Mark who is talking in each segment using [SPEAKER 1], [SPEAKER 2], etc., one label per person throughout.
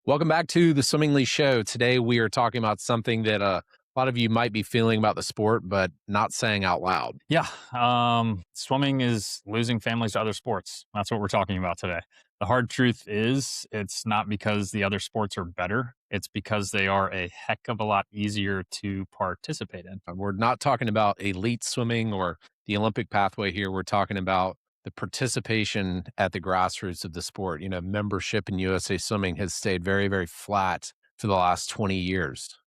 [SPEAKER 1] Welcome back to the Swimmingly Show. Today we are talking about something that a lot of you might be feeling about the sport, but not saying out loud.
[SPEAKER 2] Yeah, swimming is losing families to other sports. That's what we're talking about today. The hard truth is, it's not because the other sports are better. It's because they are a heck of a lot easier to participate in.
[SPEAKER 1] We're not talking about elite swimming or the Olympic pathway here. We're talking about the participation at the grassroots of the sport. Membership in USA Swimming has stayed very, very flat for the last 20 years.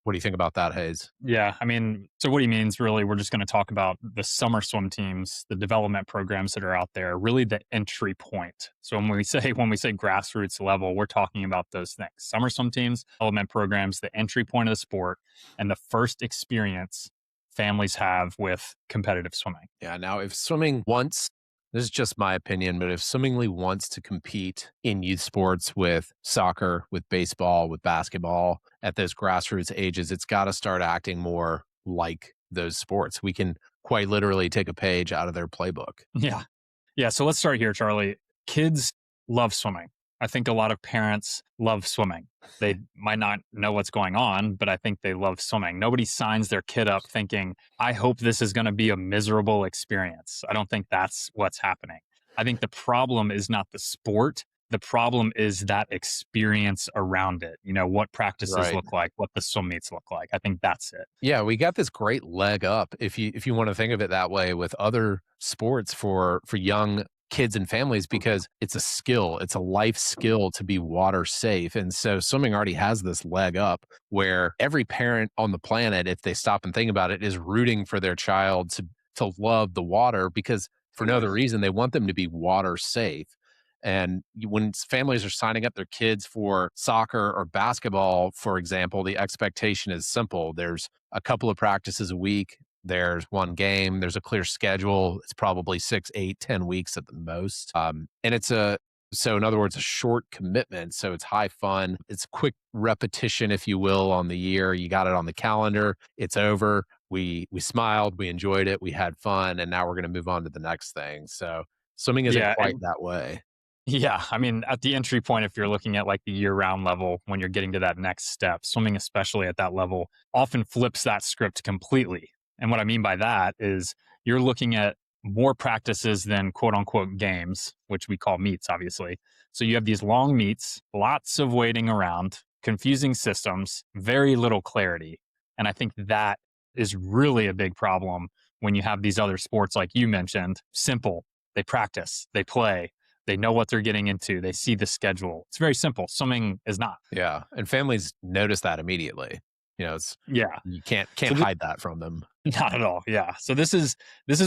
[SPEAKER 1] What do you think about that, Hayes?
[SPEAKER 2] Yeah, I mean, so what he means really, we're just going to talk about the summer swim teams, the development programs that are out there, really the entry point. So when we say grassroots level, we're talking about those things: summer swim teams, development programs, the entry point of the sport, and the first experience families have with competitive swimming.
[SPEAKER 1] Yeah. Now, if swimming wants, this is just my opinion, but if swimmingly wants to compete in youth sports with soccer, with baseball, with basketball at those grassroots ages, it's got to start acting more like those sports. We can quite literally take a page out of their playbook.
[SPEAKER 2] Yeah. Yeah. So let's start here, Charlie. Kids love swimming. I think a lot of parents love swimming. They might not know what's going on, but I think they love swimming. Nobody signs their kid up thinking, I hope this is going to be a miserable experience. I don't think that's what's happening. I think the problem is not the sport. The problem is that experience around it. What practices
[SPEAKER 1] Right.
[SPEAKER 2] look like, what the swim meets look like. I think that's it.
[SPEAKER 1] Yeah, we got this great leg up if you want to think of it that way with other sports for young kids and families because it's a skill, it's a life skill to be water safe. And so swimming already has this leg up where every parent on the planet, if they stop and think about it, is rooting for their child to love the water because for no other reason they want them to be water safe. And when families are signing up their kids for soccer or basketball, for example, the expectation is simple. There's a couple of practices a week. There's one game. There's a clear schedule. It's probably 6, 8, 10 weeks at the most. And so in other words, a short commitment. So it's high fun. It's quick repetition, if you will, on the year. You got it on the calendar. It's over. We smiled. We enjoyed it. We had fun. And now we're going to move on to the next thing. So swimming isn't
[SPEAKER 2] Yeah.
[SPEAKER 1] quite that way.
[SPEAKER 2] Yeah, I mean, at the entry point, if you're looking at like the year-round level, when you're getting to that next step, swimming, especially at that level, often flips that script completely. And what I mean by that is you're looking at more practices than quote unquote games, which we call meets, obviously. So you have these long meets, lots of waiting around, confusing systems, very little clarity. And I think that is really a big problem when you have these other sports, like you mentioned, simple. They practice, they play, they know what they're getting into. They see the schedule. It's very simple. Swimming is not.
[SPEAKER 1] Yeah, and families notice that immediately. It's
[SPEAKER 2] Yeah.
[SPEAKER 1] you can't
[SPEAKER 2] So
[SPEAKER 1] hide that from them.
[SPEAKER 2] not at all. Yeah. So this is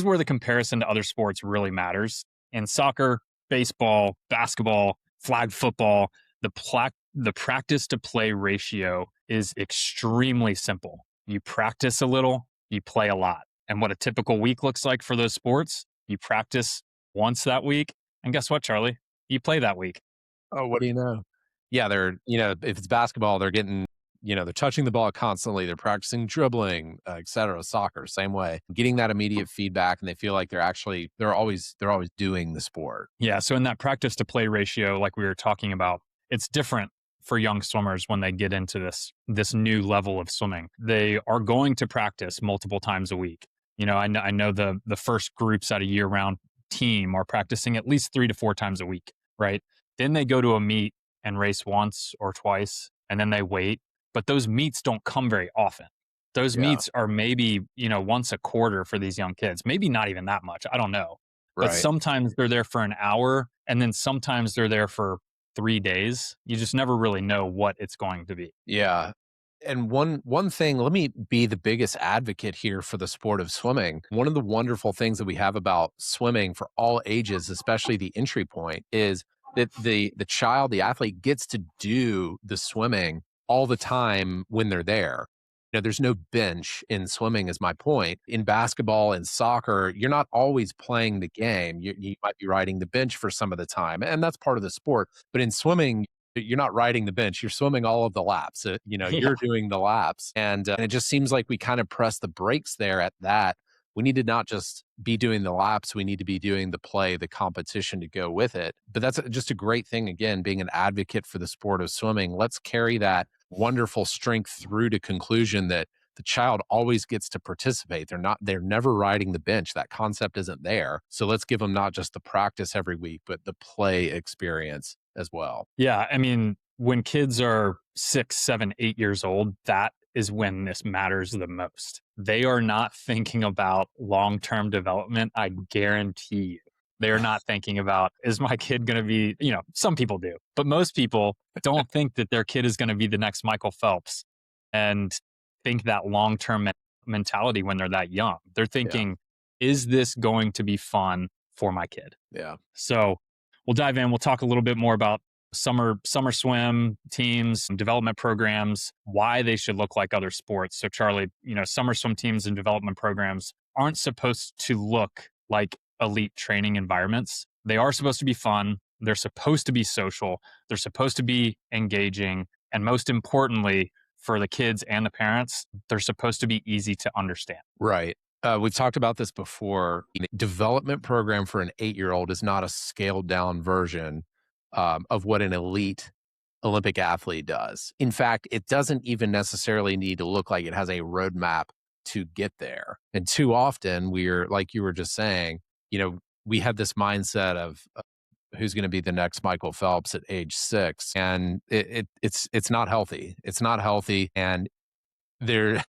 [SPEAKER 2] where the comparison to other sports really matters. In soccer, baseball, basketball, flag football, the practice to play ratio is extremely simple. You practice a little, you play a lot. And what a typical week looks like for those sports, you practice once that week. And guess what, Charlie? You play that week.
[SPEAKER 1] Oh, what do you know? Yeah, if it's basketball, they're getting, they're touching the ball constantly. They're practicing dribbling, et cetera. Soccer, same way. Getting that immediate feedback, and they feel like they're always doing the sport.
[SPEAKER 2] Yeah. So in that practice to play ratio, like we were talking about, it's different for young swimmers when they get into this new level of swimming. They are going to practice multiple times a week. I know the first groups at a year-round team are practicing at least 3 to 4 times a week, right? Then they go to a meet and race once or twice, and then they wait. But those meets don't come very often. Those
[SPEAKER 1] Yeah,
[SPEAKER 2] meets are maybe, once a quarter for these young kids, maybe not even that much. I don't know. But
[SPEAKER 1] right.
[SPEAKER 2] sometimes they're there for an hour, and then sometimes they're there for 3 days. You just never really know what it's going to be.
[SPEAKER 1] Yeah. And one thing, let me be the biggest advocate here for the sport of swimming. One of the wonderful things that we have about swimming for all ages, especially the entry point, is that the child, the athlete gets to do the swimming all the time when they're there. There's no bench in swimming is my point. In basketball and soccer, you're not always playing the game. You might be riding the bench for some of the time, and that's part of the sport. But in swimming, you're not riding the bench. You're swimming all of the laps.
[SPEAKER 2] Yeah.
[SPEAKER 1] You're doing the laps. And it just seems like we kind of press the brakes there at that we need to not just be doing the laps, we need to be doing the play, the competition to go with it. But that's just a great thing, again, being an advocate for the sport of swimming. Let's carry that wonderful strength through to conclusion that the child always gets to participate. They're never riding the bench. That concept isn't there. So let's give them not just the practice every week, but the play experience as well.
[SPEAKER 2] Yeah. I mean, when kids are 6, 7, 8 years old, that is when this matters the most. They are not thinking about long term development. I guarantee you. They're not thinking about, is my kid going to be, some people do, but most people don't think that their kid is going to be the next Michael Phelps and think that long term mentality when they're that young. They're
[SPEAKER 1] Yeah.
[SPEAKER 2] thinking, is this going to be fun for my kid?
[SPEAKER 1] Yeah.
[SPEAKER 2] So we'll dive in. We'll talk a little bit more about summer swim teams and development programs, why they should look like other sports. So Charlie, summer swim teams and development programs aren't supposed to look like elite training environments. They are supposed to be fun. They're supposed to be social. They're supposed to be engaging. And most importantly, for the kids and the parents, they're supposed to be easy to understand.
[SPEAKER 1] Right. We've talked about this before. The development program for an 8-year-old is not a scaled down version of what an elite Olympic athlete does. In fact, it doesn't even necessarily need to look like it has a roadmap to get there. And too often, we're like you were just saying, we have this mindset of who's going to be the next Michael Phelps at age 6, and it's not healthy. It's not healthy, and there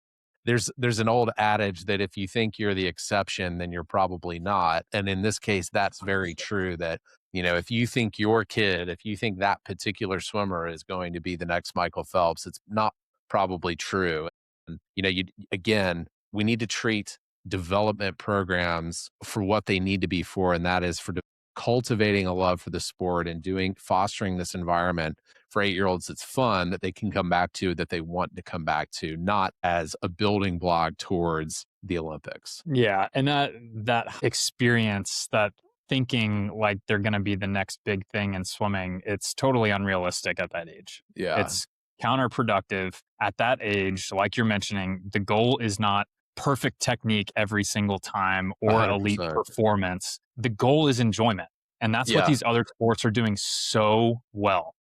[SPEAKER 1] there's an old adage that if you think you're the exception, then you're probably not. And in this case, that's very true that, if you think your kid, if you think that particular swimmer is going to be the next Michael Phelps, it's not probably true. And, again, we need to treat development programs for what they need to be for, and that is for cultivating a love for the sport and fostering this environment for 8-year-olds that's fun, that they can come back to, that they want to come back to, not as a building block towards the Olympics.
[SPEAKER 2] Yeah, and that experience, that thinking like they're going to be the next big thing in swimming, it's totally unrealistic at that age.
[SPEAKER 1] Yeah,
[SPEAKER 2] It's counterproductive at that age. Like you're mentioning, the goal is not perfect technique every single time or elite
[SPEAKER 1] 100%.
[SPEAKER 2] performance. The goal is enjoyment. And that's what
[SPEAKER 1] Yeah,
[SPEAKER 2] these other sports are doing so well.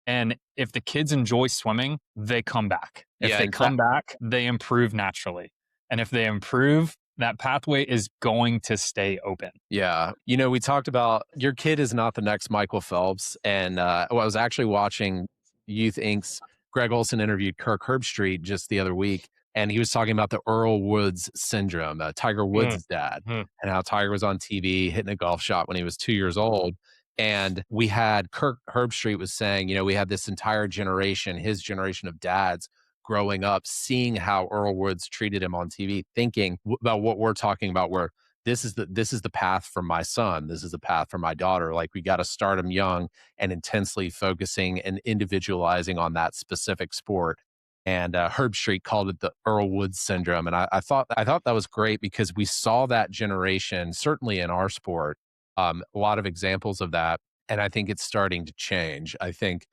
[SPEAKER 2] And if the kids enjoy swimming, they come back. If
[SPEAKER 1] yeah.
[SPEAKER 2] they
[SPEAKER 1] In
[SPEAKER 2] come
[SPEAKER 1] fact,
[SPEAKER 2] back, they improve naturally. And if they improve, that pathway is going to stay open.
[SPEAKER 1] yeah. We talked about your kid is not the next Michael Phelps, and I was actually watching Youth Inc.'s Greg Olson interviewed Kirk Herbstreit just the other week, and he was talking about the Earl Woods syndrome, Tiger
[SPEAKER 2] Mm,
[SPEAKER 1] Woods' dad,
[SPEAKER 2] mm.
[SPEAKER 1] and how Tiger was on TV hitting a golf shot when he was 2 years old. And we had Kirk Herbstreit was saying, we had this entire generation, his generation of dads growing up, seeing how Earl Woods treated him on TV, thinking about what we're talking about, where this is the path for my son. This is the path for my daughter. Like, we got to start them young and intensely focusing and individualizing on that specific sport. And Herbstreit called it the Earl Woods syndrome. And I thought that was great because we saw that generation, certainly in our sport, a lot of examples of that. And I think it's starting to change. I think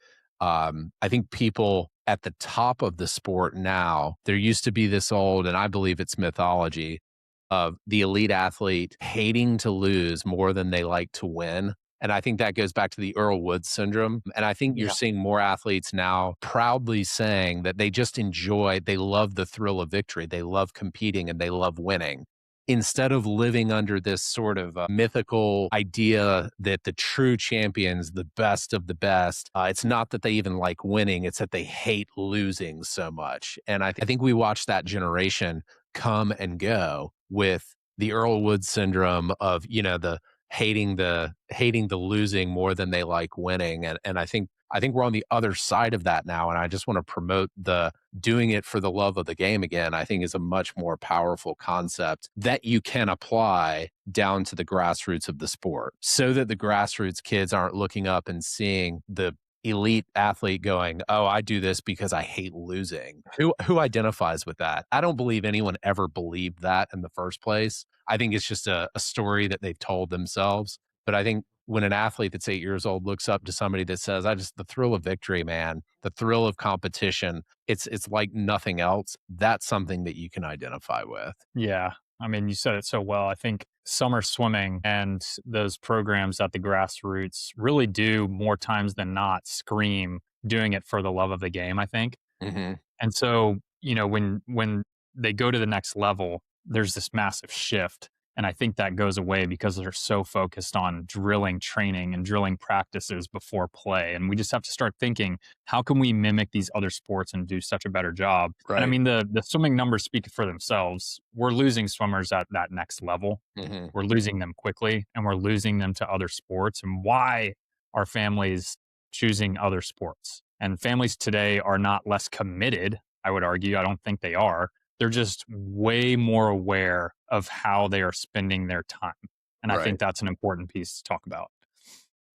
[SPEAKER 1] people at the top of the sport now, there used to be this old, and I believe it's mythology, of the elite athlete hating to lose more than they like to win. And I think that goes back to the Earl Woods syndrome. And I think you're
[SPEAKER 2] Yeah.
[SPEAKER 1] seeing more athletes now proudly saying that they just they love the thrill of victory. They love competing and they love winning. Instead of living under this sort of mythical idea that the true champions, the best of the best, it's not that they even like winning, it's that they hate losing so much. And I think we watched that generation come and go with the Earl Woods syndrome of, the hating the losing more than they like winning. And I think we're on the other side of that now. And I just want to promote the doing it for the love of the game again. I think is a much more powerful concept that you can apply down to the grassroots of the sport, so that the grassroots kids aren't looking up and seeing the elite athlete going, "Oh, I do this because I hate losing." Who identifies with that? I don't believe anyone ever believed that in the first place. I think it's just a story that they've told themselves. But I think when an athlete that's 8 years old looks up to somebody that says, the thrill of victory, man, the thrill of competition, it's like nothing else. That's something that you can identify with.
[SPEAKER 2] Yeah. I mean, you said it so well. I think summer swimming and those programs at the grassroots really do more times than not scream doing it for the love of the game, I think.
[SPEAKER 1] Hmm.
[SPEAKER 2] And so, when they go to the next level, there's this massive shift. And I think that goes away because they're so focused on drilling training and drilling practices before play. And we just have to start thinking, how can we mimic these other sports and do such a better job? And I
[SPEAKER 1] Right.
[SPEAKER 2] mean, the swimming numbers speak for themselves. We're losing swimmers at that next level.
[SPEAKER 1] Hmm.
[SPEAKER 2] We're losing them quickly and we're losing them to other sports. And why are families choosing other sports? And families today are not less committed, I would argue. I don't think they are. They're just way more aware of how they are spending their time. And I think
[SPEAKER 1] Right.
[SPEAKER 2] that's an important piece to talk about.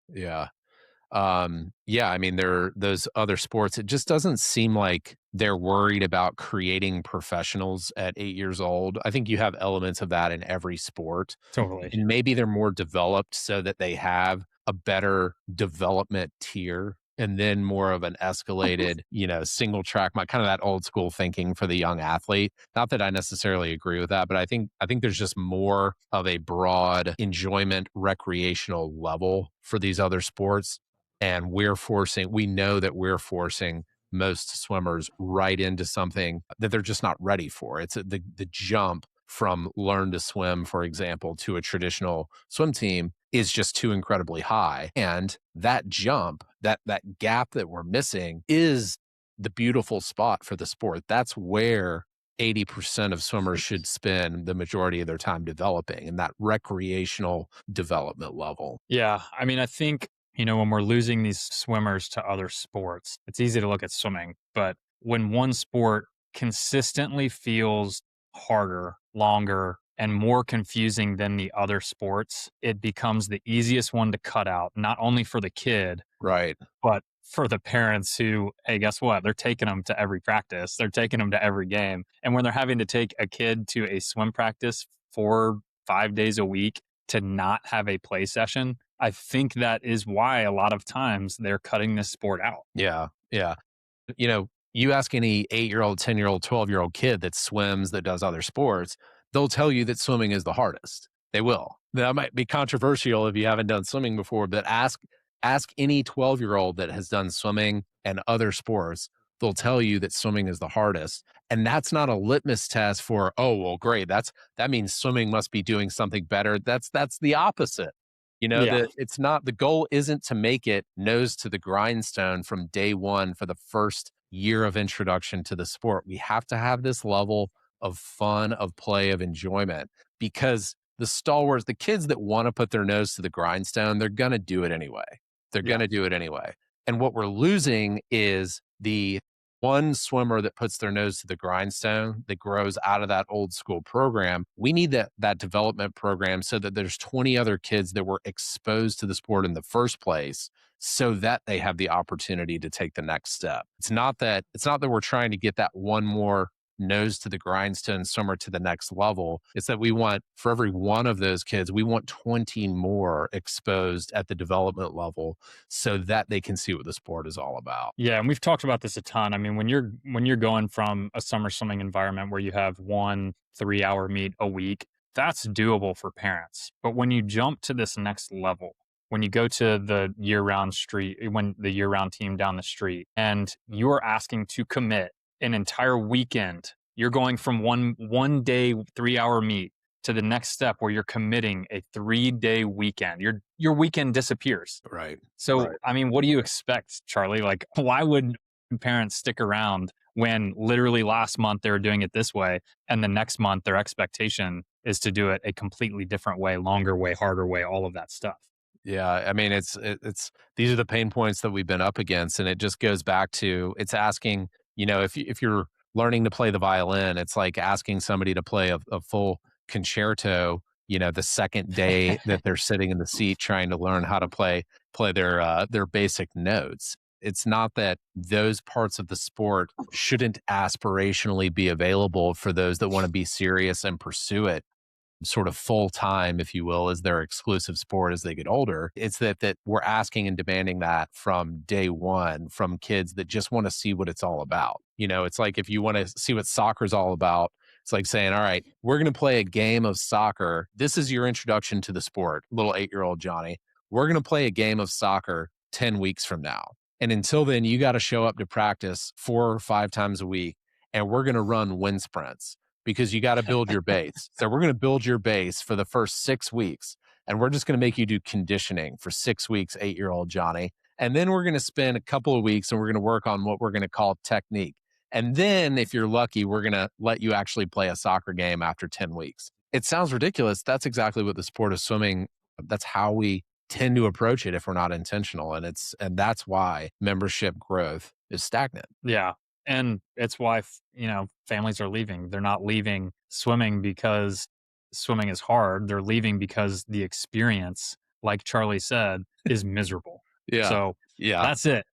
[SPEAKER 1] Yeah. Yeah, I mean, there those other sports, it just doesn't seem like they're worried about creating professionals at 8 years old. I think you have elements of that in every sport,
[SPEAKER 2] Totally.
[SPEAKER 1] and maybe they're more developed so that they have a better development tier and then more of an escalated, single track, my kind of that old school thinking for the young athlete. Not that I necessarily agree with that, but I think there's just more of a broad enjoyment recreational level for these other sports, and we know that we're forcing most swimmers right into something that they're just not ready for. The jump from learn to swim, for example, to a traditional swim team is just too incredibly high. And that jump, that gap that we're missing is the beautiful spot for the sport. That's where 80% of swimmers should spend the majority of their time developing, and that recreational development level.
[SPEAKER 2] Yeah. I mean, I think, when we're losing these swimmers to other sports, it's easy to look at swimming, but when one sport consistently feels harder, longer, and more confusing than the other sports, it becomes the easiest one to cut out, not only for the kid,
[SPEAKER 1] Right.
[SPEAKER 2] but for the parents who, hey, guess what? They're taking them to every practice. They're taking them to every game. And when they're having to take a kid to a swim practice 4, 5 days a week to not have a play session, I think that is why a lot of times they're cutting this sport out.
[SPEAKER 1] Yeah. Yeah. You ask any 8-year-old, 10-year-old, 12-year-old kid that swims, that does other sports, they'll tell you that swimming is the hardest. They will. That might be controversial if you haven't done swimming before, but ask any 12-year-old that has done swimming and other sports, they'll tell you that swimming is the hardest. And that's not a litmus test for, oh, well, great. That means swimming must be doing something better. That's the opposite.
[SPEAKER 2] Yeah.
[SPEAKER 1] That it's not, the goal isn't to make it nose to the grindstone from day one for the first year of introduction to the sport. We have to have this level of fun, of play, of enjoyment, because the stalwarts, the kids that want to put their nose to the grindstone, they're going to do it anyway. They're going
[SPEAKER 2] Yeah.
[SPEAKER 1] to do it anyway. And what we're losing is the one swimmer that puts their nose to the grindstone, that grows out of that old school program. We need that development program so that there's 20 other kids that were exposed to the sport in the first place, so that they have the opportunity to take the next step. It's not that we're trying to get that one more nose to the grindstone swimmer to the next level. It's that we want, for every one of those kids, we want 20 more exposed at the development level so that they can see what the sport is all about.
[SPEAKER 2] Yeah, and we've talked about this a ton. I mean, when you're going from a summer swimming environment where you have 1 3-hour meet a week, that's doable for parents. But when you jump to this next level, when you go to when the year-round team down the street, and you're asking to commit an entire weekend, you're going from one day 3-hour meet to the next step where you're committing a 3-day weekend. Your weekend disappears.
[SPEAKER 1] Right.
[SPEAKER 2] So,
[SPEAKER 1] Right.
[SPEAKER 2] I mean, what do you expect, Charlie? Like, why would parents stick around when literally last month they were doing it this way, and the next month their expectation is to do it a completely different way, longer way, harder way, all of that stuff?
[SPEAKER 1] Yeah, I mean, it's these are the pain points that we've been up against, and it just goes back to, it's asking, if you're learning to play the violin, it's like asking somebody to play a full concerto, the second day that they're sitting in the seat trying to learn how to play their basic notes. It's not that those parts of the sport shouldn't aspirationally be available for those that want to be serious and pursue it sort of full time, if you will, as their exclusive sport as they get older. It's that we're asking and demanding that from day one from kids that just want to see what it's all about. It's like, if you want to see what soccer's all about, It's like saying, all right, we're going to play a game of soccer. This is your introduction to the sport, little 8-year-old Johnny. We're going to play a game of soccer 10 weeks from now. And until then, you got to show up to practice 4 or 5 times a week. And we're going to run wind sprints because you got to build your base. So we're going to build your base for the first 6 weeks. And we're just going to make you do conditioning for 6 weeks, 8-year-old Johnny. And then we're going to spend a couple of weeks and we're going to work on what we're going to call technique. And then, if you're lucky, we're going to let you actually play a soccer game after 10 weeks. It sounds ridiculous. That's exactly what the sport of swimming, that's how we tend to approach it if we're not intentional. And that's why membership growth is stagnant.
[SPEAKER 2] Yeah. And it's why, families are leaving. They're not leaving swimming because swimming is hard. They're leaving because the experience, like Charlie said, is miserable.
[SPEAKER 1] Yeah.
[SPEAKER 2] So
[SPEAKER 1] Yeah.
[SPEAKER 2] that's it.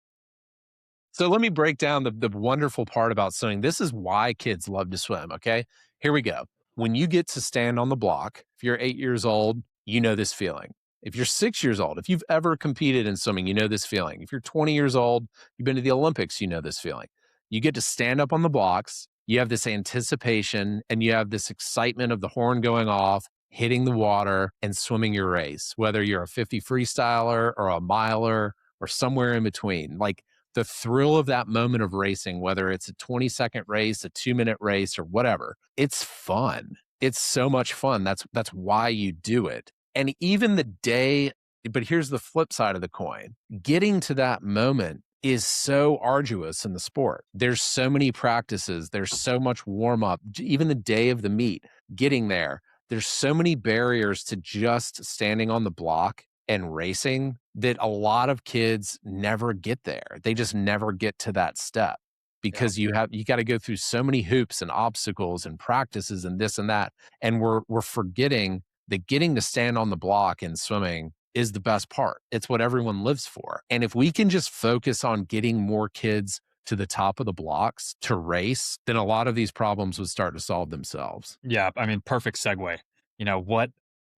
[SPEAKER 1] So let me break down the wonderful part about swimming. This is why kids love to swim. Okay. Here we go. When you get to stand on the block, if you're 8 years old, you know this feeling. If you're 6 years old, if you've ever competed in swimming, you know this feeling. If you're 20 years old, you've been to the Olympics, you know this feeling. You get to stand up on the blocks, you have this anticipation, and you have this excitement of the horn going off, hitting the water, and swimming your race, whether you're a 50 freestyler or a miler or somewhere in between. Like, the thrill of that moment of racing, whether it's a 20-second race, a 2-minute race, or whatever, it's fun. It's so much fun. That's why you do it. And even the day, but here's the flip side of the coin. Getting to that moment is so arduous in the sport. There's so many practices, there's so much warm up, even the day of the meet, getting there. There's so many barriers to just standing on the block and racing that a lot of kids never get there. They just never get to that step
[SPEAKER 2] Yeah.
[SPEAKER 1] because you got to go through so many hoops and obstacles and practices and this and that. And we're forgetting that getting to stand on the block in swimming is the best part. It's what everyone lives for. And if we can just focus on getting more kids to the top of the blocks to race, then a lot of these problems would start to solve themselves.
[SPEAKER 2] Yeah. I mean, perfect segue.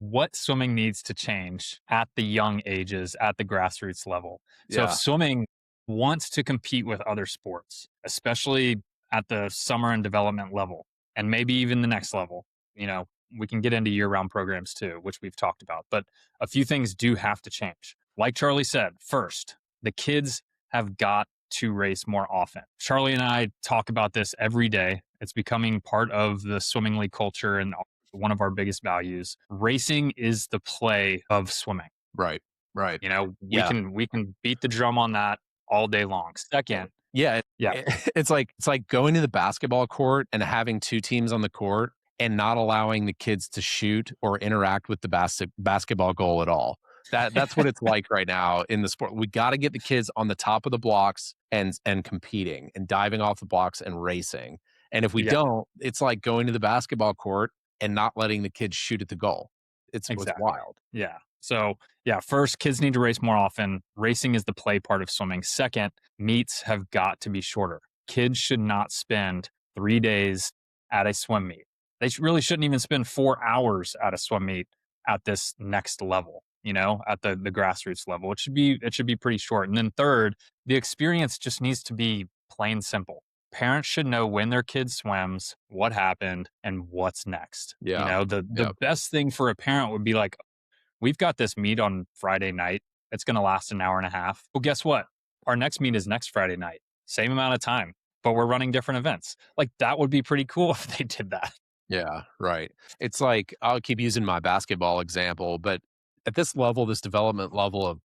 [SPEAKER 2] What swimming needs to change at the young ages, at the grassroots level. So if
[SPEAKER 1] Yeah.
[SPEAKER 2] swimming wants to compete with other sports, especially at the summer and development level, and maybe even the next level, we can get into year-round programs too, which we've talked about. But a few things do have to change. Like Charlie said, first, the kids have got to race more often. Charlie and I talk about this every day. It's becoming part of the swimming league culture and one of our biggest values. Racing is the play of swimming.
[SPEAKER 1] Right. Right.
[SPEAKER 2] We
[SPEAKER 1] Yeah.
[SPEAKER 2] can beat the drum on that all day long. Second,
[SPEAKER 1] Yeah,
[SPEAKER 2] yeah,
[SPEAKER 1] it's like going to the basketball court and having 2 teams on the court and not allowing the kids to shoot or interact with the basketball goal at all. That's what it's like right now in the sport. We gotta get the kids on the top of the blocks and competing and diving off the blocks and racing. And if we
[SPEAKER 2] yeah,
[SPEAKER 1] don't, it's like going to the basketball court and not letting the kids shoot at the goal. It's
[SPEAKER 2] exactly.
[SPEAKER 1] wild.
[SPEAKER 2] Yeah. So, yeah, first, kids need to race more often. Racing is the play part of swimming. Second, meets have got to be shorter. Kids should not spend 3 days at a swim meet. They really shouldn't even spend 4 hours at a swim meet at this next level, at the grassroots level. It should be pretty short. And then third, the experience just needs to be plain simple. Parents should know when their kid swims, what happened, and what's next.
[SPEAKER 1] Yeah.
[SPEAKER 2] The
[SPEAKER 1] Yep.
[SPEAKER 2] best thing for a parent would be like, we've got this meet on Friday night. It's going to last an hour and a half. Well, guess what? Our next meet is next Friday night. Same amount of time, but we're running different events. Like, that would be pretty cool if they did that.
[SPEAKER 1] Yeah, right. It's like I'll keep using my basketball example, but at this level, this development level of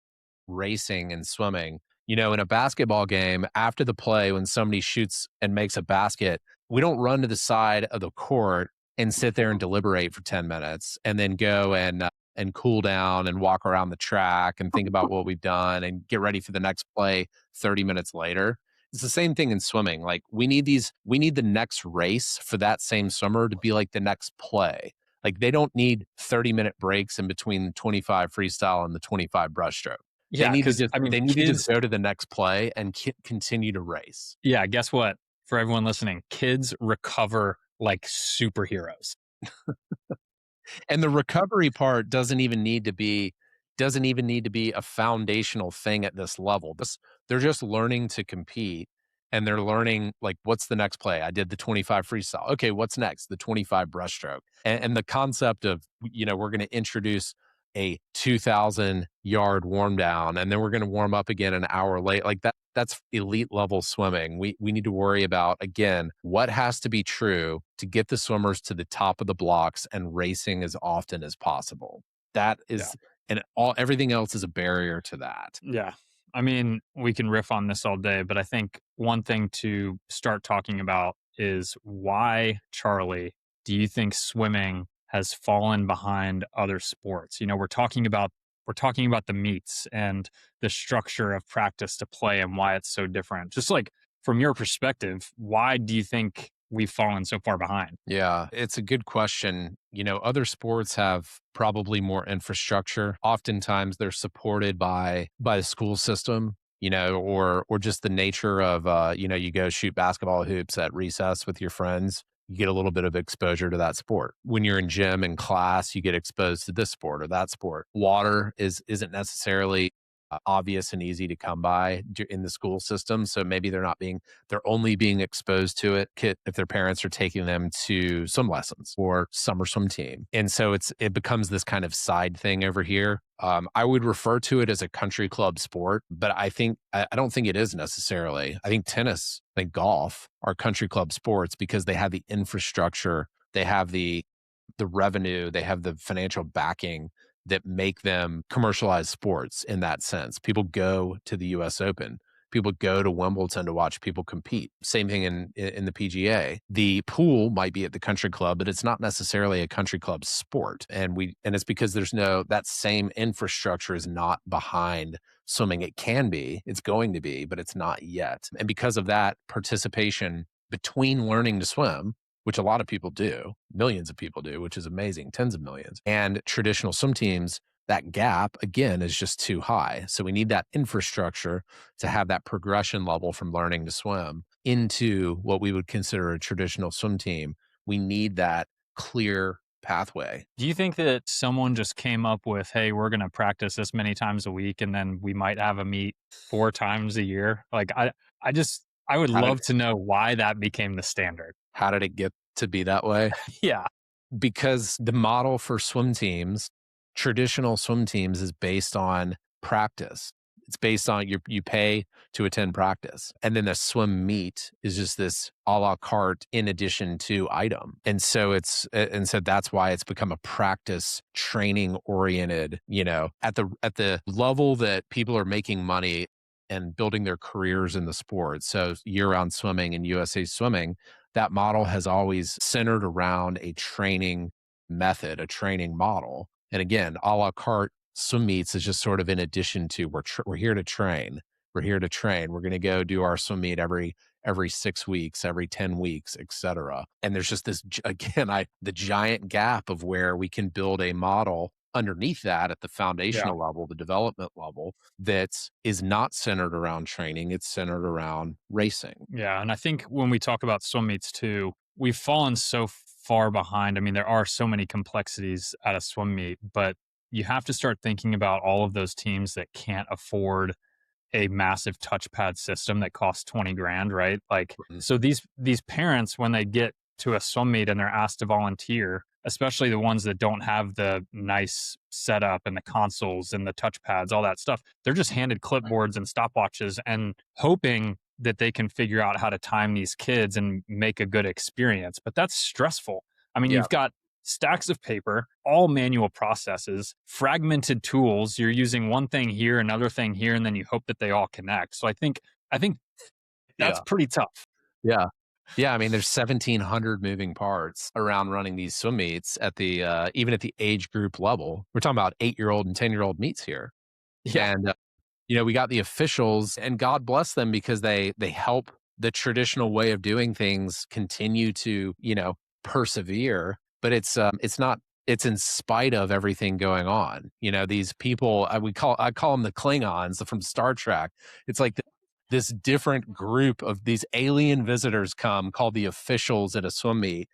[SPEAKER 1] racing and swimming, in a basketball game, after the play, when somebody shoots and makes a basket, we don't run to the side of the court and sit there and deliberate for 10 minutes and then go and cool down and walk around the track and think about what we've done and get ready for the next play 30 minutes later. It's the same thing in swimming. Like, we need the next race for that same swimmer to be like the next play. Like, they don't need 30-minute breaks in between the 25 freestyle and the 25 breaststroke. They
[SPEAKER 2] Yeah,
[SPEAKER 1] need to
[SPEAKER 2] because
[SPEAKER 1] just
[SPEAKER 2] I mean,
[SPEAKER 1] they need to just
[SPEAKER 2] kids.
[SPEAKER 1] go to the next play and continue to race.
[SPEAKER 2] Yeah, guess what? For everyone listening, kids recover like superheroes.
[SPEAKER 1] And the recovery part doesn't even need to be a foundational thing at this level. They're just learning to compete. and they're learning like what's the next play. I did the 25 freestyle. Okay, what's next? The 25 breaststroke. And the concept of, we're going to introduce a 2,000-yard warm down, and then we're going to warm up again an hour late. Like that's elite level swimming. We need to worry about, again, what has to be true to get the swimmers to the top of the blocks and racing as often as possible. That
[SPEAKER 2] Yeah.
[SPEAKER 1] is, and all everything else is a barrier to that.
[SPEAKER 2] Yeah. I mean, we can riff on this all day, but I think one thing to start talking about is why, Charlie, do you think swimming has fallen behind other sports? We're talking about the meets and the structure of practice to play and why it's so different. Just like from your perspective, why do you think we've fallen so far behind?
[SPEAKER 1] Yeah, it's a good question. Other sports have probably more infrastructure. Oftentimes they're supported by the school system, or just the nature of you go shoot basketball hoops at recess with your friends. You get a little bit of exposure to that sport. When you're in gym and class, you get exposed to this sport or that sport. Water isn't necessarily obvious and easy to come by in the school system. So maybe they're only being exposed to it if their parents are taking them to swim lessons or summer swim team. And so it becomes this kind of side thing over here. I would refer to it as a country club sport, but I don't think it is necessarily. I think tennis, I think golf are country club sports because they have the infrastructure, they have the revenue, they have the financial backing that make them commercialized sports in that sense. People go to the US Open. People go to Wimbledon to watch people compete. Same thing in the PGA. The pool might be at the country club, but it's not necessarily a country club sport. And it's because that same infrastructure is not behind swimming. It can be, it's going to be, but it's not yet. And because of that, participation between learning to swim, which a lot of people do, millions of people do, which is amazing, tens of millions, and traditional swim teams, that gap, again, is just too high. So we need that infrastructure to have that progression level from learning to swim into what we would consider a traditional swim team. We need that clear pathway.
[SPEAKER 2] Do you think that someone just came up with, hey, we're going to practice this many times a week and then we might have a meet 4 times a year? Like, I would
[SPEAKER 1] How did
[SPEAKER 2] love to know why that became the standard.
[SPEAKER 1] how did it get to be that way?
[SPEAKER 2] Yeah.
[SPEAKER 1] Because the model for swim teams, traditional swim teams, is based on practice. It's based on you pay to attend practice. And then the swim meet is just this a la carte in addition to item. And so that's why it's become a practice training oriented, at the level that people are making money and building their careers in the sport. So year-round swimming and USA Swimming, that model has always centered around a training method, a training model. And again, a la carte swim meets is just sort of in addition to we're here to train. We're here to train. We're going to go do our swim meet every 6 weeks, every 10 weeks, etc. And there's just this again, the giant gap of where we can build a model underneath that at the
[SPEAKER 2] Yeah.
[SPEAKER 1] foundational level, the development level, that is not centered around training. It's centered around racing.
[SPEAKER 2] Yeah. And I think when we talk about swim meets too, we've fallen so far behind. I mean, there are so many complexities at a swim meet, but you have to start thinking about all of those teams that can't afford a massive touchpad system that costs 20 grand, right? Like,
[SPEAKER 1] Mhm.
[SPEAKER 2] so these parents, when they get to a swim meet and they're asked to volunteer, especially the ones that don't have the nice setup and the consoles and the touchpads, all that stuff, they're just handed clipboards and stopwatches and hoping that they can figure out how to time these kids and make a good experience. But that's stressful. I mean,
[SPEAKER 1] Yeah.
[SPEAKER 2] you've got stacks of paper, all manual processes, fragmented tools. You're using one thing here, another thing here, and then you hope that they all connect. So I think that's
[SPEAKER 1] Yeah.
[SPEAKER 2] pretty tough.
[SPEAKER 1] Yeah. Yeah, I mean, there's 1,700 moving parts around running these swim meets at the even at the age group level. We're talking about 8-year-old and 10-year-old meets here.
[SPEAKER 2] Yeah.
[SPEAKER 1] And we got the officials, and God bless them because they help the traditional way of doing things continue to, persevere, but it's not, it's in spite of everything going on. These people, I call them the Klingons from Star Trek. It's like this different group of these alien visitors come called the officials at a swim meet,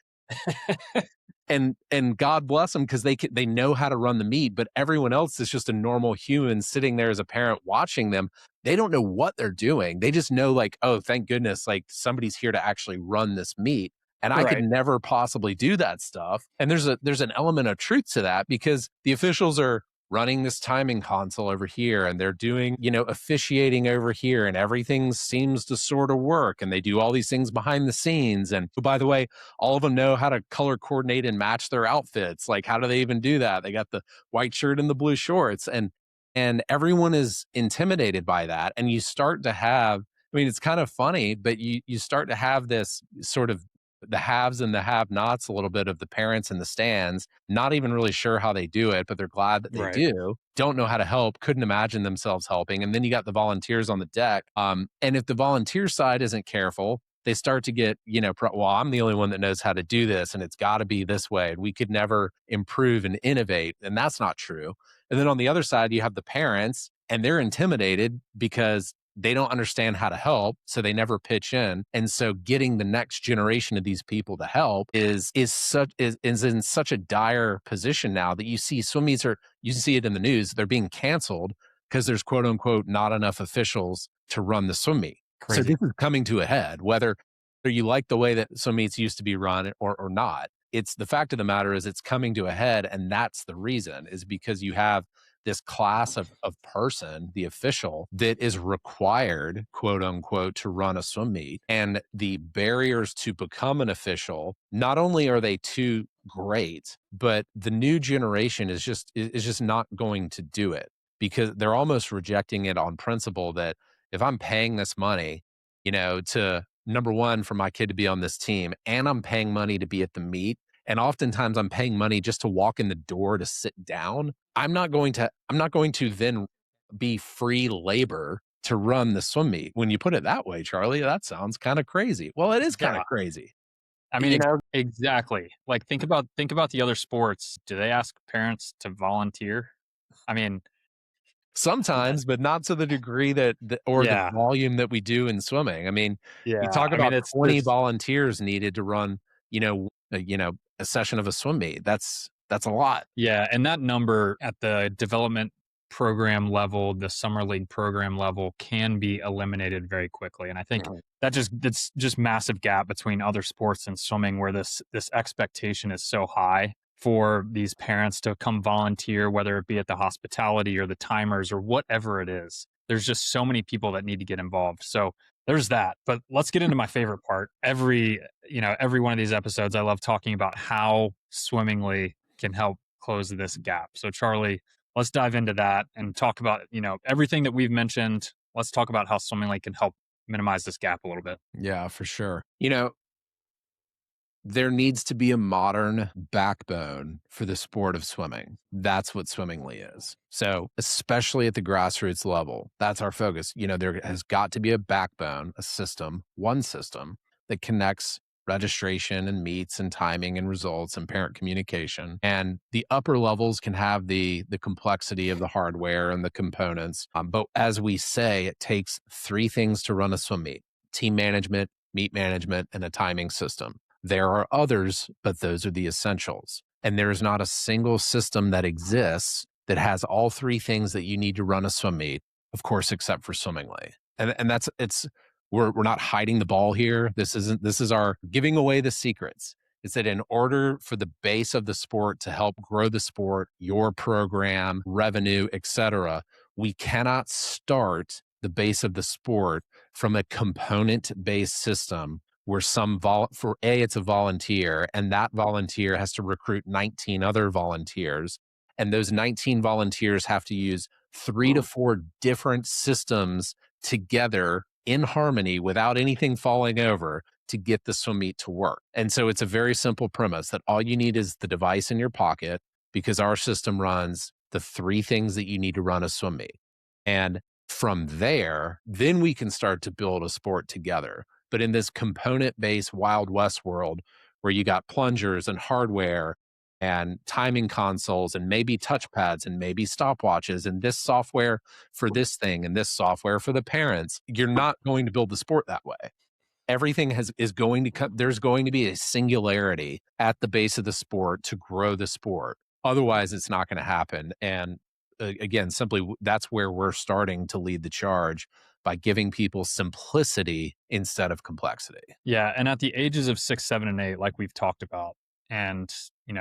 [SPEAKER 1] and God bless them because they know how to run the meet, but everyone else is just a normal human sitting there as a parent watching them. They don't know what they're doing. They just know like, oh, thank goodness, like somebody's here to actually run this meet. And I could
[SPEAKER 2] Right.
[SPEAKER 1] never possibly do that stuff. And there's an element of truth to that because the officials are running this timing console over here and they're doing, officiating over here and everything seems to sort of work and they do all these things behind the scenes. And oh, by the way, all of them know how to color coordinate and match their outfits. Like, how do they even do that? They got the white shirt and the blue shorts, and everyone is intimidated by that. And you start to have, I mean, it's kind of funny, but you start to have this sort of the haves and the have-nots a little bit of the parents in the stands, not even really sure how they do it, but they're glad that they
[SPEAKER 2] Right.
[SPEAKER 1] do. Don't know how to help, couldn't imagine themselves helping. And then you got the volunteers on the deck. And if the volunteer side isn't careful, they start to get, well, I'm the only one that knows how to do this, and it's got to be this way. And we could never improve and innovate. And that's not true. And then on the other side, you have the parents, and they're intimidated because they don't understand how to help, so they never pitch in. And so getting the next generation of these people to help is in such a dire position now that you see swim meets you see it in the news, they're being canceled because there's quote unquote not enough officials to run the swim meet. So
[SPEAKER 2] Crazy.
[SPEAKER 1] this is coming to a head, whether you like the way that swim meets used to be run or not. It's the fact of the matter is it's coming to a head, and that's the reason is because you have this class of person, the official, that is required, quote unquote, to run a swim meet. And the barriers to become an official, not only are they too great, but the new generation is just not going to do it because they're almost rejecting it on principle that if I'm paying this money, to number one, for my kid to be on this team, and I'm paying money to be at the meet, and oftentimes I'm paying money just to walk in the door to sit down. I'm not going to then be free labor to run the swim meet. When you put it that way, Charlie, that sounds kind of crazy. Well, it is kind
[SPEAKER 2] Yeah.
[SPEAKER 1] of crazy.
[SPEAKER 2] I mean,
[SPEAKER 1] You know,
[SPEAKER 2] exactly. Like think about the other sports. Do they ask parents to volunteer? I mean, that,
[SPEAKER 1] sometimes, but not to the degree or the
[SPEAKER 2] yeah,
[SPEAKER 1] volume that we do in swimming. I mean, you
[SPEAKER 2] yeah.
[SPEAKER 1] talk
[SPEAKER 2] I mean,
[SPEAKER 1] about
[SPEAKER 2] it's
[SPEAKER 1] 20
[SPEAKER 2] there's
[SPEAKER 1] volunteers needed to run, a session of a swim meet. That's a lot.
[SPEAKER 2] yeah, and that number at the development program level, the summer league program level can be eliminated very quickly. And I think that's just massive gap between other sports and swimming where this expectation is so high for these parents to come volunteer, whether it be at the hospitality or the timers or whatever it is. There's just so many people that need to get involved. So there's that. But let's get into my favorite part. Every one of these episodes, I love talking about how swimmingly can help close this gap. So Charlie, let's dive into that and talk about, everything that we've mentioned. Let's talk about how swimming can help minimize this gap a little bit.
[SPEAKER 1] Yeah, for sure. There needs to be a modern backbone for the sport of swimming. That's what swimmingly is. So, especially at the grassroots level, that's our focus. There has got to be a backbone, a system, one system that connects registration and meets and timing and results and parent communication. And the upper levels can have the complexity of the hardware and the components. But as we say, it takes three things to run a swim meet: team management, meet management, and a timing system. There are others, but those are the essentials. And there's not a single system that exists that has all three things that you need to run a swim meet, of course, except for swimmingly. And we're not hiding the ball here. This is our giving away the secrets. It's that in order for the base of the sport to help grow the sport, your program, revenue, etc., we cannot start the base of the sport from a component based system where it's a volunteer, and that volunteer has to recruit 19 other volunteers, and those 19 volunteers have to use 3 to 4 different systems together in harmony without anything falling over to get the swim meet to work. And so it's a very simple premise that all you need is the device in your pocket, because our system runs the three things that you need to run a swim meet. And from there, then we can start to build a sport together. But in this component based Wild West world where you got plungers and hardware and timing consoles and maybe touchpads and maybe stopwatches and this software for this thing and this software for the parents, you're not going to build the sport that way. everything is going to come, there's going to be a singularity at the base of the sport to grow the sport. Otherwise, it's not going to happen. And again, simply that's where we're starting to lead the charge by giving people simplicity instead of complexity.
[SPEAKER 2] Yeah, and at the ages of 6, 7, and 8, like we've talked about, and,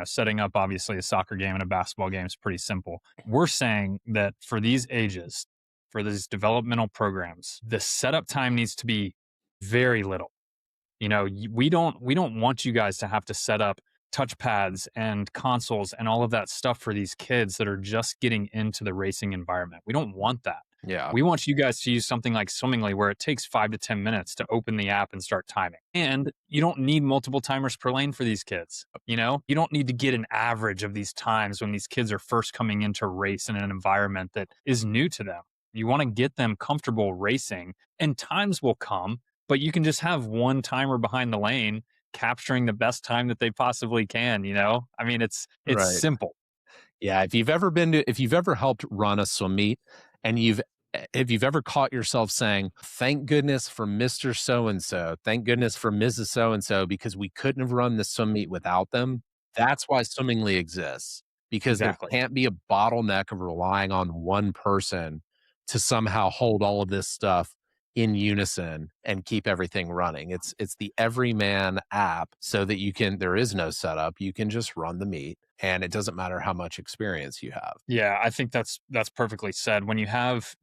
[SPEAKER 2] setting up obviously a soccer game and a basketball game is pretty simple. We're saying that for these ages, for these developmental programs, the setup time needs to be very little. We don't want you guys to have to set up touchpads and consoles and all of that stuff for these kids that are just getting into the racing environment. We don't want that.
[SPEAKER 1] Yeah.
[SPEAKER 2] We want you guys to use something like Swimmingly where it takes 5 to 10 minutes to open the app and start timing. And you don't need multiple timers per lane for these kids. You don't need to get an average of these times when these kids are first coming into race in an environment that is new to them. You want to get them comfortable racing, and times will come, but you can just have one timer behind the lane capturing the best time that they possibly can. I mean, it's
[SPEAKER 1] Right.
[SPEAKER 2] simple.
[SPEAKER 1] Yeah, if you've ever helped run a swim meet and if you've ever caught yourself saying, "Thank goodness for Mr. So and so, thank goodness for Mrs. So and so because we couldn't have run the swim meet without them." That's why swimmingly exists, because there
[SPEAKER 2] Exactly.
[SPEAKER 1] can't be a bottleneck of relying on one person to somehow hold all of this stuff in unison and keep everything running. It's the everyman app so that there is no setup. You can just run the meet and it doesn't matter how much experience you have.
[SPEAKER 2] Yeah, I think that's perfectly said. When you have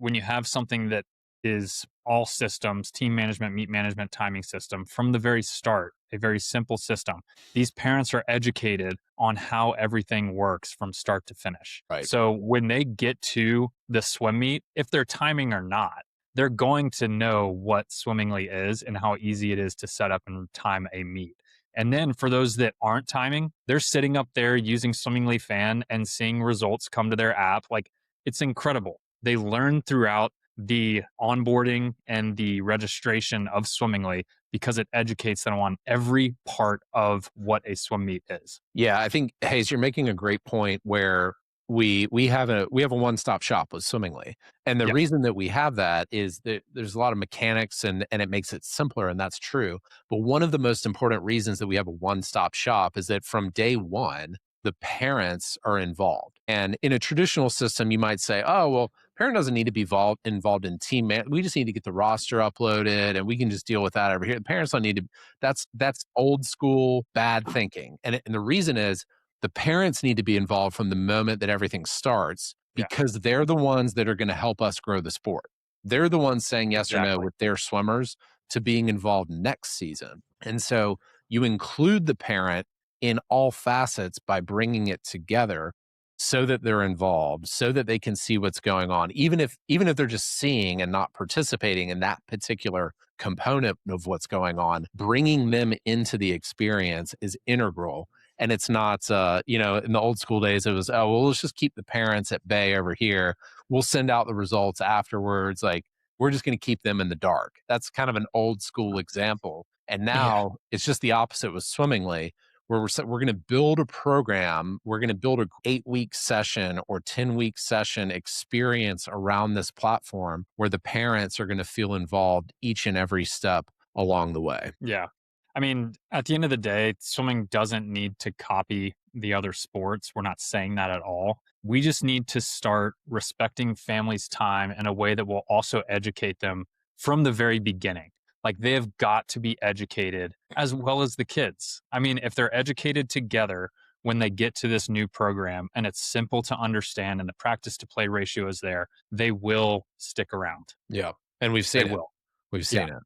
[SPEAKER 2] something that is all systems, team management, meet management, timing system from the very start, a very simple system. These parents are educated on how everything works from start to finish.
[SPEAKER 1] Right.
[SPEAKER 2] So when they get to the swim meet, if they're timing or not, they're going to know what swimmingly is and how easy it is to set up and time a meet. And then for those that aren't timing, they're sitting up there using Swimmingly Fan and seeing results come to their app. Like, it's incredible. They learn throughout the onboarding and the registration of Swimmingly because it educates them on every part of what a swim meet is.
[SPEAKER 1] Yeah, I think Hayes, you're making a great point where we have a one-stop shop with Swimmingly. And the
[SPEAKER 2] Yep.
[SPEAKER 1] reason that we have that is that there's a lot of mechanics and it makes it simpler, and that's true. But one of the most important reasons that we have a one-stop shop is that from day one, the parents are involved. And in a traditional system, you might say, "Oh, well, parent doesn't need to be involved in team man. We just need to get the roster uploaded and we can just deal with that over here. The parents don't need to." That's old school bad thinking. And the reason is the parents need to be involved from the moment that everything starts
[SPEAKER 2] Yeah.
[SPEAKER 1] because they're the ones that are going to help us grow the sport. They're the ones saying yes or no
[SPEAKER 2] Exactly.
[SPEAKER 1] with their swimmers to being involved next season. And so you include the parent in all facets by bringing it together so that they're involved, so that they can see what's going on, even if they're just seeing and not participating in that particular component of what's going on. Bringing them into the experience is integral. And it's not, in the old school days, it was, "Oh, well, let's just keep the parents at bay over here. We'll send out the results afterwards." Like, we're just going to keep them in the dark. That's kind of an old school example. And
[SPEAKER 2] Yeah.
[SPEAKER 1] now it's just the opposite with Swimmingly, where we're going to build a program. We're going to build a 8-week session or 10-week session experience around this platform where the parents are going to feel involved each and every step along the way.
[SPEAKER 2] Yeah. I mean, at the end of the day, swimming doesn't need to copy the other sports. We're not saying that at all. We just need to start respecting families' time in a way that will also educate them from the very beginning. Like, they have got to be educated as well as the kids. I mean, if they're educated together when they get to this new program and it's simple to understand and the practice to play ratio is there, they will stick around.
[SPEAKER 1] Yeah. And we've
[SPEAKER 2] They
[SPEAKER 1] seen it.
[SPEAKER 2] will.
[SPEAKER 1] We've
[SPEAKER 2] Yeah.
[SPEAKER 1] seen it.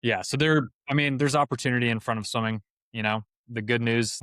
[SPEAKER 2] Yeah, so there's opportunity in front of swimming. The good news,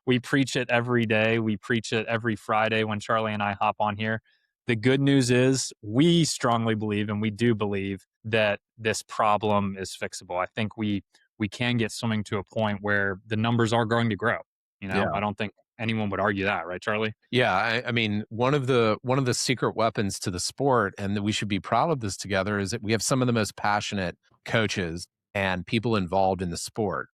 [SPEAKER 2] we preach it every day. We preach it every Friday when Charlie and I hop on here. The good news is we strongly believe, and we do believe, that this problem is fixable. I think we can get swimming to a point where the numbers are going to grow.
[SPEAKER 1] Yeah.
[SPEAKER 2] I don't think anyone would argue that, right, Charlie?
[SPEAKER 1] Yeah, I mean, one of the secret weapons to the sport, and that we should be proud of this together, is that we have some of the most passionate coaches and people involved in the sport.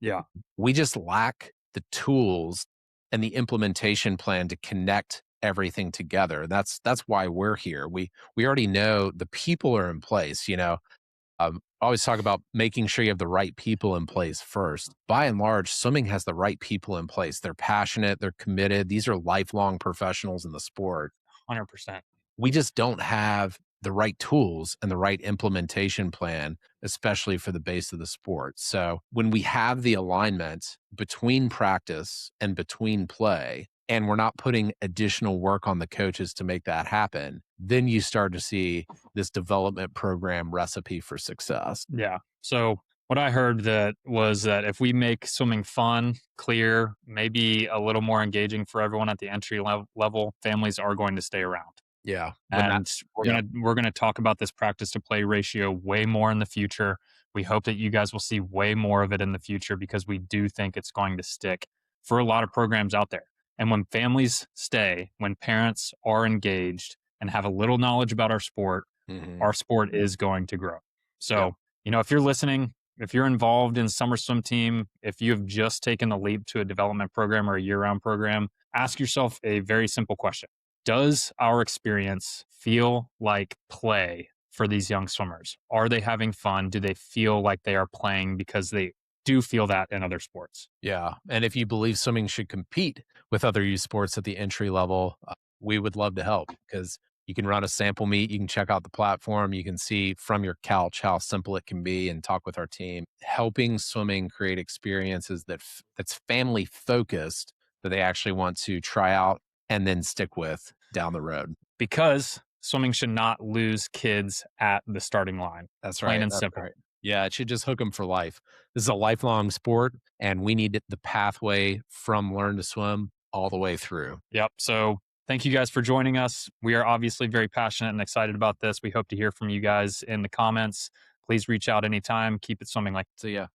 [SPEAKER 2] Yeah.
[SPEAKER 1] We just lack the tools and the implementation plan to connect everything together. That's why we're here. We already know the people are in place. always talk about making sure you have the right people in place first. By and large, swimming has the right people in place. They're passionate, they're committed. These are lifelong professionals in the sport.
[SPEAKER 2] 100%.
[SPEAKER 1] We just don't have the right tools and the right implementation plan, especially for the base of the sport. So when we have the alignment between practice and between play, and we're not putting additional work on the coaches to make that happen, then you start to see this development program recipe for success.
[SPEAKER 2] Yeah. So what I heard that was that if we make swimming fun, clear, maybe a little more engaging for everyone at the entry level, families are going to stay around.
[SPEAKER 1] Yeah. When that,
[SPEAKER 2] And we're
[SPEAKER 1] yeah.
[SPEAKER 2] gonna we're gonna talk about this practice to play ratio way more in the future. We hope that you guys will see way more of it in the future because we do think it's going to stick for a lot of programs out there. And when families stay, when parents are engaged and have a little knowledge about
[SPEAKER 1] Hmm.
[SPEAKER 2] our sport is going to grow.
[SPEAKER 1] Yep.
[SPEAKER 2] So, if you're listening, if you're involved in summer swim team, if you have just taken the leap to a development program or a year round program, ask yourself a very simple question. Does our experience feel like play for these young swimmers? Are they having fun? Do they feel like they are playing because they do feel that in other sports?
[SPEAKER 1] Yeah. And if you believe swimming should compete with other youth sports at the entry level, we would love to help because you can run a sample meet. You can check out the platform. You can see from your couch how simple it can be and talk with our team. Helping swimming create experiences that's family focused that they actually want to try out and then stick with down the road.
[SPEAKER 2] Because swimming should not lose kids at the starting line,
[SPEAKER 1] That's
[SPEAKER 2] plain
[SPEAKER 1] right.
[SPEAKER 2] and
[SPEAKER 1] That's
[SPEAKER 2] simple.
[SPEAKER 1] right. Yeah, it should just hook them for life. This is a lifelong sport, and we need the pathway from learn to swim all the way through.
[SPEAKER 2] Yep. So thank you guys for joining us. We are obviously very passionate and excited about this. We hope to hear from you guys in the comments. Please reach out anytime. Keep it swimming like
[SPEAKER 1] So yeah,